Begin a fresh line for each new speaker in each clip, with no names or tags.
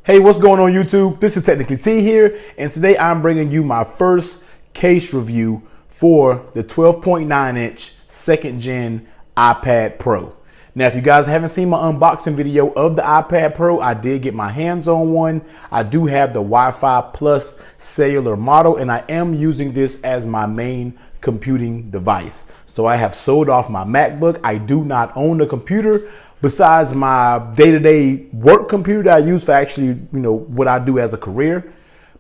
Hey, what's going on YouTube? This is Technically T here, and today I'm bringing you my first case review for the 12.9 inch second gen iPad Pro. Now, if you guys haven't seen my unboxing video of the iPad Pro, I did get my hands on one. I do have the Wi-Fi Plus cellular model, and I am using this as my main computing device. So I have sold off my MacBook. I do not own a computer besides my day-to-day work computer that I use for actually, what I do as a career.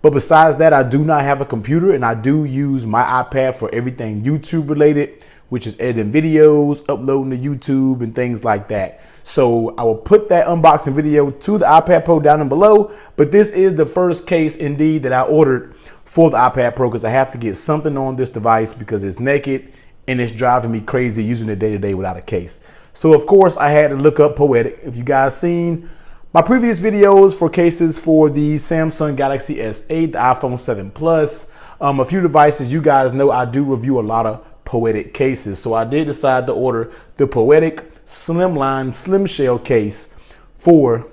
But besides that, I do not have a computer, and I do use my iPad for everything YouTube related, which is editing videos, uploading to YouTube and things like that. So I will put that unboxing video to the iPad Pro down below, but this is the first case indeed that I ordered for the iPad Pro because I have to get something on this device because it's naked and it's driving me crazy using it day-to-day without a case. So of course I had to look up Poetic. If you guys seen my previous videos for cases for the Samsung Galaxy S8, the iPhone 7 Plus, a few devices, you guys know I do review a lot of Poetic cases. So I did decide to order the Poetic Slimline Slim Shell case for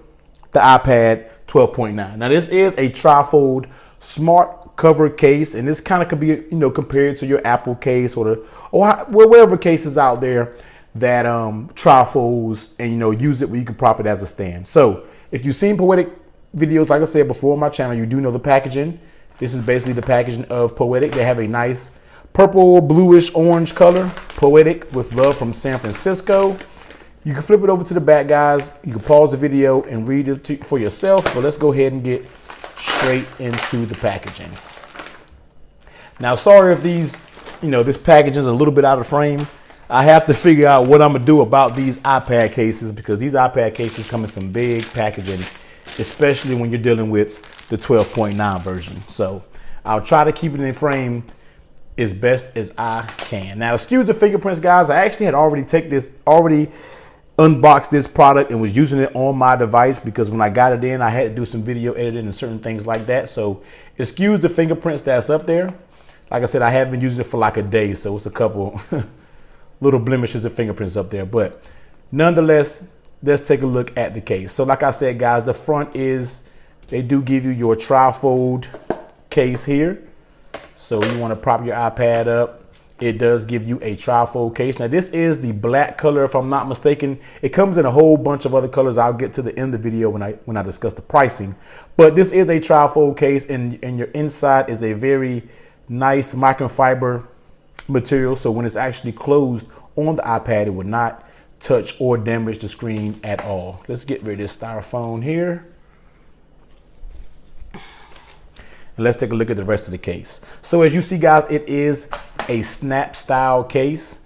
the iPad 12.9. Now this is a trifold smart cover case, and this kind of could be, compared to your Apple case or whatever cases out there that trifolds and use it where you can prop it as a stand. So if you've seen Poetic videos, like I said before on my channel, you do know the packaging. This is basically the packaging of Poetic. They have a nice purple, bluish, orange color. Poetic with love from San Francisco. You can flip it over to the back, guys. You can pause the video and read it for yourself. But let's go ahead and get straight into the packaging. Now, sorry if this packaging is a little bit out of frame. I have to figure out what I'm gonna do about these iPad cases because these iPad cases come in some big packaging, especially when you're dealing with the 12.9 version. So I'll try to keep it in frame as best as I can. Now, excuse the fingerprints, guys. I actually had already unboxed this product and was using it on my device because when I got it in, I had to do some video editing and certain things like that. So excuse the fingerprints that's up there. Like I said, I have been using it for like a day, so it's a couple little blemishes of fingerprints up there, but nonetheless, let's take a look at the case. So like I said, guys, the front they do give you your trifold case here. So you want to prop your iPad up. It does give you a trifold case. Now this is the black color, if I'm not mistaken. It comes in a whole bunch of other colors. I'll get to the end of the video when I discuss the pricing, but this is a trifold case, and your inside is a very nice microfiber material, so when it's actually closed on the iPad, it would not touch or damage the screen at all. Let's get rid of this styrofoam here. And let's take a look at the rest of the case. So as you see, guys, it is a snap style case,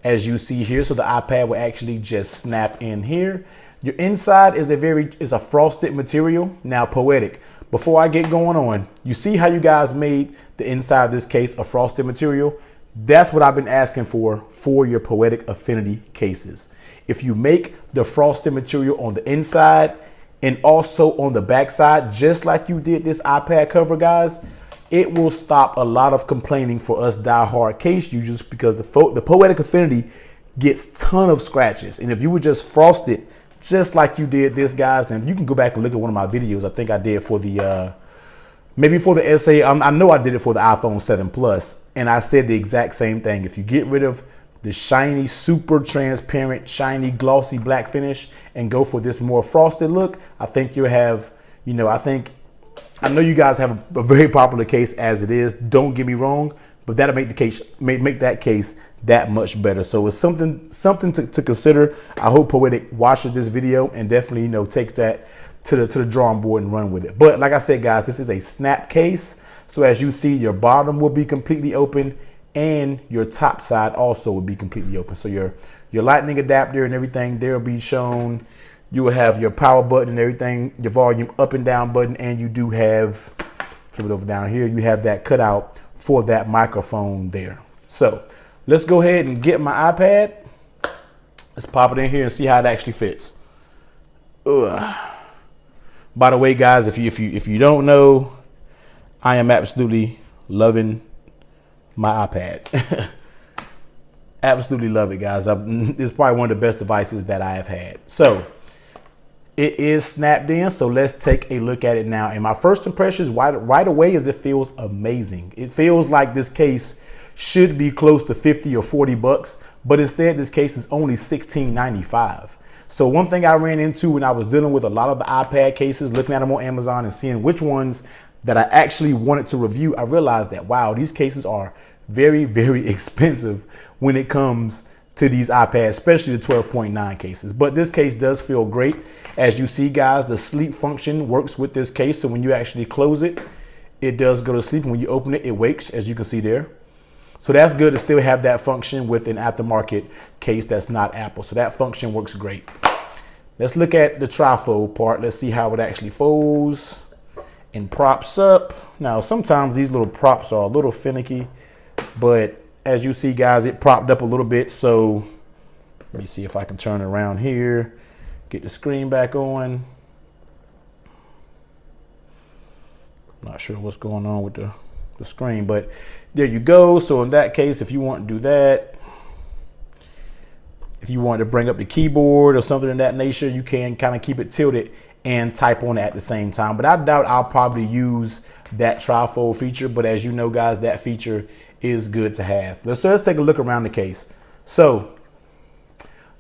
as you see here. So the iPad will actually just snap in here. Your inside is a frosted material. Now, Poetic, before I get going on, you see how you guys made the inside of this case a frosted material? That's what I've been asking for your Poetic Affinity cases. If you make the frosted material on the inside and also on the back side, just like you did this iPad cover, guys, it will stop a lot of complaining for us diehard case users because the Poetic Affinity gets ton of scratches. And if you would just frost it just like you did this, guys, and you can go back and look at one of my videos. I think I did for the maybe for the SA. I know I did it for the iPhone 7 Plus. And I said the exact same thing. If you get rid of the shiny, super transparent, shiny, glossy black finish and go for this more frosted look, I think you'll have, I know you guys have a very popular case as it is. Don't get me wrong, but that'll make the case, make that case that much better. So it's something to consider. I hope Poetic watches this video and definitely, takes that to the drawing board and run with it. But like I said, guys, this is a snap case. So as you see, your bottom will be completely open and your top side also will be completely open. So your lightning adapter and everything there will be shown. You will have your power button and everything, your volume up and down button, and you do have, flip it over down here, you have that cutout for that microphone there. So let's go ahead and get my iPad. Let's pop it in here and see how it actually fits. Ugh. By the way, guys, if you don't know, I am absolutely loving my iPad. Absolutely love it, guys. It's probably one of the best devices that I have had. So It is snapped in, so let's take a look at it now. And my first impressions right away is it feels amazing. It feels like this case should be close to 50 or 40 bucks, but instead this case is only $16.95. So one thing I ran into when I was dealing with a lot of the iPad cases, looking at them on Amazon and seeing which ones that I actually wanted to review, I realized that, wow, these cases are very, very expensive when it comes to these iPads, especially the 12.9 cases. But this case does feel great. As you see, guys, the sleep function works with this case. So when you actually close it, it does go to sleep. And when you open it, it wakes, as you can see there. So that's good to still have that function with an aftermarket case that's not Apple. So that function works great. Let's look at the trifold part. Let's see how it actually folds and props up. Now, sometimes these little props are a little finicky, but as you see, guys, it propped up a little bit. So let me see if I can turn it around here, get the screen back on. I'm not sure what's going on with the screen, but there you go. So in that case, if you want to do that, if you want to bring up the keyboard or something in that nature, you can kind of keep it tilted and type on it at the same time. But I doubt I'll probably use that trifold feature. But as you know, guys, that feature is good to have. So let's take a look around the case. So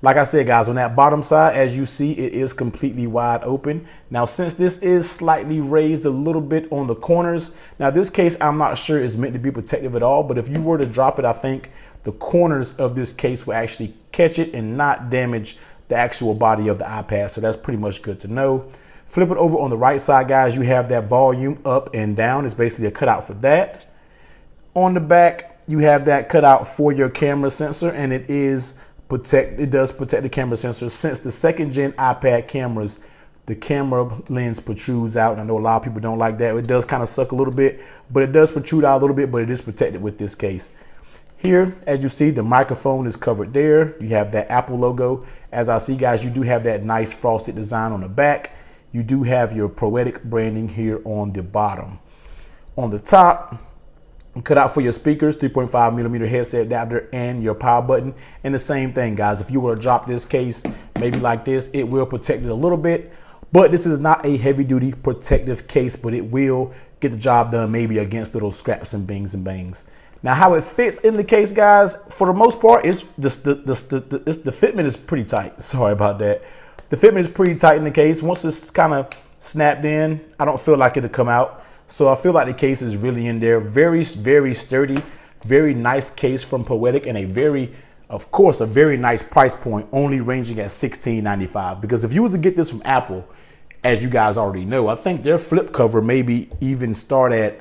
like I said, guys, on that bottom side, as you see, it is completely wide open. Now, since this is slightly raised a little bit on the corners, now this case, I'm not sure is meant to be protective at all, but if you were to drop it, I think the corners of this case will actually catch it and not damage the actual body of the iPad. So that's pretty much good to know. Flip it over on the right side, guys, you have that volume up and down. It's basically a cutout for that. On the back, you have that cutout for your camera sensor, and it does protect the camera sensor. Since the second gen iPad cameras, the camera lens protrudes out. And I know a lot of people don't like that. It does kind of suck a little bit, but it does protrude out a little bit, but it is protected with this case. Here, as you see, the microphone is covered there. You have that Apple logo. As I see, guys, you do have that nice frosted design on the back. You do have your Poetic branding here on the bottom. On the top, cut out for your speakers, 3.5 millimeter headset adapter, and your power button. And the same thing, guys, if you were to drop this case, maybe like this, it will protect it a little bit, but this is not a heavy duty protective case, but it will get the job done maybe against little scraps and bings and bangs. Now, how it fits in the case, guys, for the most part, the fitment is pretty tight. Sorry about that. The fitment is pretty tight in the case. Once it's kind of snapped in, I don't feel like it'll come out. So I feel like the case is really in there. Very, very sturdy, very nice case from Poetic, and of course, a very nice price point, only ranging at $16.95. Because if you was to get this from Apple, as you guys already know, I think their flip cover maybe even start at,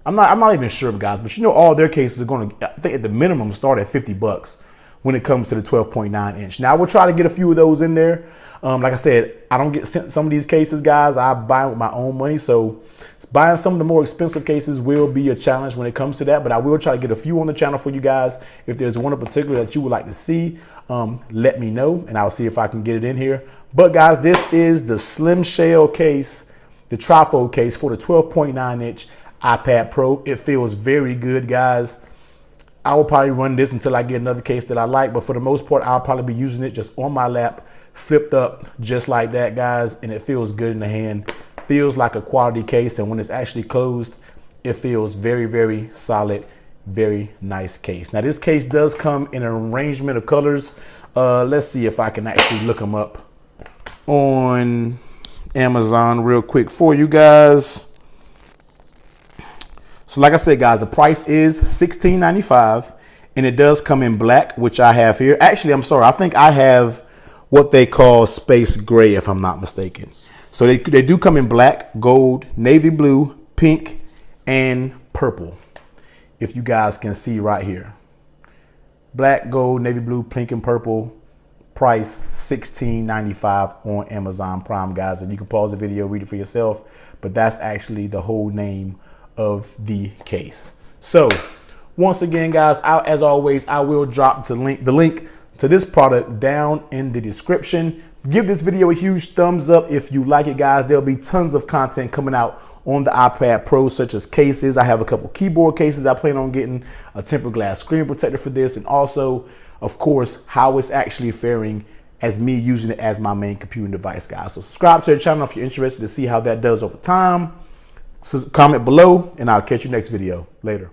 I'm not even sure, guys, but you know, all their cases are going to, I think at the minimum, start at 50 bucks when it comes to the 12.9 inch. Now, we'll try to get a few of those in there. Like I said, I don't get sent some of these cases, guys. I buy with my own money. So buying some of the more expensive cases will be a challenge when it comes to that. But I will try to get a few on the channel for you guys. If there's one in particular that you would like to see, let me know, and I'll see if I can get it in here. But guys, this is the Slim Shell case, the trifold case for the 12.9 inch iPad Pro. It feels very good, guys. I will probably run this until I get another case that I like, but for the most part, I'll probably be using it just on my lap, flipped up just like that, guys, and it feels good in the hand. Feels like a quality case, and when it's actually closed, it feels very, very solid, very nice case. Now, this case does come in an arrangement of colors. Let's see if I can actually look them up on Amazon real quick for you guys. So like I said, guys, the price is $16.95, and it does come in black, which I have here. Actually, I'm sorry. I think I have what they call space gray, if I'm not mistaken. So they do come in black, gold, navy blue, pink, and purple. If you guys can see right here. Black, gold, navy blue, pink, and purple. Price $16.95 on Amazon Prime, guys. And you can pause the video, read it for yourself. But that's actually the whole name of the case. So once again, guys, as always, I will drop the link to this product down in the description. Give this video a huge thumbs up if you like it, guys. There'll be tons of content coming out on the iPad Pro, such as cases. I have a couple keyboard cases. I plan on getting a tempered glass screen protector for this, and also, of course, how it's actually faring as me using it as my main computing device, guys. So subscribe to the channel if you're interested to see how that does over time. So comment below, and I'll catch you next video. Later.